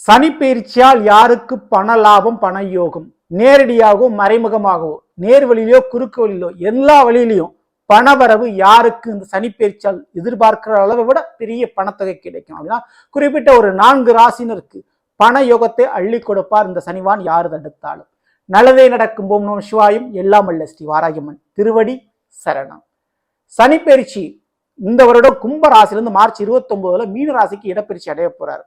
சனி பயிற்சியால் யாருக்கு பண லாபம் பண யோகம்? நேரடியாகவோ மறைமுகமாகவோ, நேர் வழியிலோ குறுக்கு வழியிலோ, எல்லா வழியிலையும் பணவரவு யாருக்கு இந்த சனி பயிற்சியால் எதிர்பார்க்கிற அளவை விட பெரிய பணத்தொகை கிடைக்கும் அப்படின்னா குறிப்பிட்ட ஒரு 4 ராசினருக்கு பண யோகத்தை அள்ளி கொடுப்பார் இந்த சனிவான். யாரு தடுத்தாலும் நல்லதே நடக்கும். ஓம் நம சிவாயம். எல்லாம் அல்ல ஸ்ரீ வாராகியம்மன் திருவடி சரணம். சனி பயிற்சி இந்த வருடம் கும்ப ராசிலிருந்து மார்ச் 29 மீன ராசிக்கு இடப்பெயர்ச்சி அடைய போறாரு.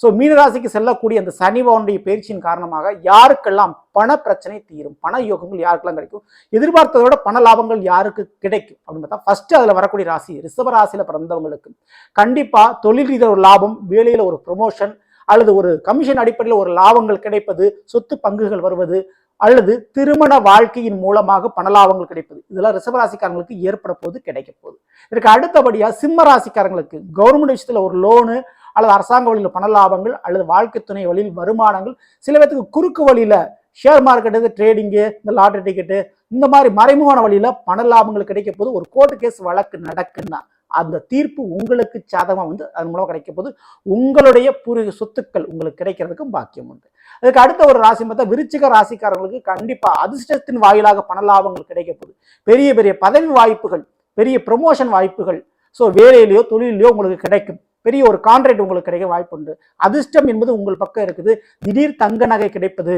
ஸோ மீனராசிக்கு செல்லக்கூடிய அந்த சனி பகவானுடைய பயிற்சியின் காரணமாக யாருக்கெல்லாம் பண பிரச்சனை தீரும், பண யோகங்கள் யாருக்கெல்லாம் கிடைக்கும், எதிர்பார்த்ததை விட பண லாபங்கள் யாருக்கு கிடைக்கும் அப்படின்னு பார்த்தா ஃபர்ஸ்ட் அதில் வரக்கூடிய ராசி ரிஷப ராசியில பிறந்தவங்களுக்கு கண்டிப்பா தொழில் ரீதியில் ஒரு லாபம், வேலையில ஒரு ப்ரொமோஷன் அல்லது ஒரு கமிஷன் அடிப்படையில் ஒரு லாபங்கள் கிடைப்பது, சொத்து பங்குகள் வருவது அல்லது திருமண வாழ்க்கையின் மூலமாக பண லாபங்கள் கிடைப்பது, இதெல்லாம் ரிஷபராசிக்காரங்களுக்கு ஏற்பட போது கிடைக்க போகுது. இதற்கு அடுத்தபடியா சிம்ம ராசிக்காரங்களுக்கு கவர்மெண்ட் விஷயத்துல ஒரு லோனு அல்லது அரசாங்க வழியில் பண லாபங்கள் அல்லது வாழ்க்கை துணை வழியில் வருமானங்கள், சில பேருக்கு குறுக்கு வழியில ஷேர் மார்க்கெட்டு, ட்ரேடிங்கு, இந்த லாட்டரி டிக்கெட்டு, இந்த மாதிரி மறைமுகமான வழியில பண லாபங்கள் கிடைக்க போது ஒரு கோர்ட்டு கேஸ் வழக்கு நடக்குன்னா அந்த தீர்ப்பு உங்களுக்கு சாதகமாக வந்து அதன் மூலம் கிடைக்க போது உங்களுடைய பூர்வீக சொத்துக்கள் உங்களுக்கு கிடைக்கிறதுக்கும் பாக்கியம் உண்டு. அதுக்கு அடுத்த ஒரு ராசி பார்த்தா விருச்சிக ராசிக்காரங்களுக்கு கண்டிப்பா அதிர்ஷ்டத்தின் வாயிலாக பண லாபங்கள் கிடைக்க போகுது. பெரிய பெரிய பதவி வாய்ப்புகள், பெரிய ப்ரொமோஷன் வாய்ப்புகள், ஸோ வேலையிலையோ தொழிலையோ உங்களுக்கு கிடைக்கும். பெரிய ஒரு கான்ட்ராக்ட் உங்களுக்கு கிடைக்க வாய்ப்பு உண்டு. அதிர்ஷ்டம் என்பது உங்கள் பக்கம் இருக்குது. திடீர் தங்க நகை கிடைப்பது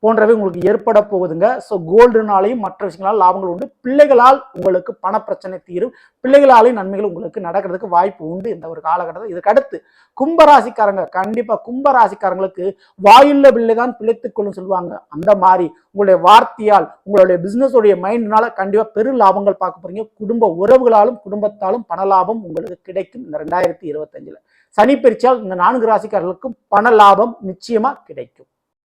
போன்றவை உங்களுக்கு ஏற்பட போகுதுங்க. ஸோ கோல்டுனாலையும் மற்ற விஷயங்களால் லாபங்கள் உண்டு. பிள்ளைகளால் உங்களுக்கு பண பிரச்சனை தீரும். பிள்ளைகளாலையும் நன்மைகள் உங்களுக்கு நடக்கிறதுக்கு வாய்ப்பு உண்டு இந்த ஒரு காலகட்டத்தில். இதுக்கு அடுத்து கும்பராசிக்காரங்க கண்டிப்பா கும்பராசிக்காரங்களுக்கு வாயுள்ள பிள்ளை தான் பிழைத்துக் கொள்ளும் சொல்லுவாங்க. அந்த மாதிரி உங்களுடைய வார்த்தையால் உங்களுடைய பிசினஸோடைய மைண்ட்னால கண்டிப்பா பெரு லாபங்கள் பார்க்க போறீங்க. குடும்ப உறவுகளாலும் குடும்பத்தாலும் பண லாபம் உங்களுக்கு கிடைக்கும். இந்த 2025 சனி பயிற்சியால் இந்த 4 ராசிக்காரர்களுக்கும் பண லாபம் நிச்சயமா கிடைக்கும்.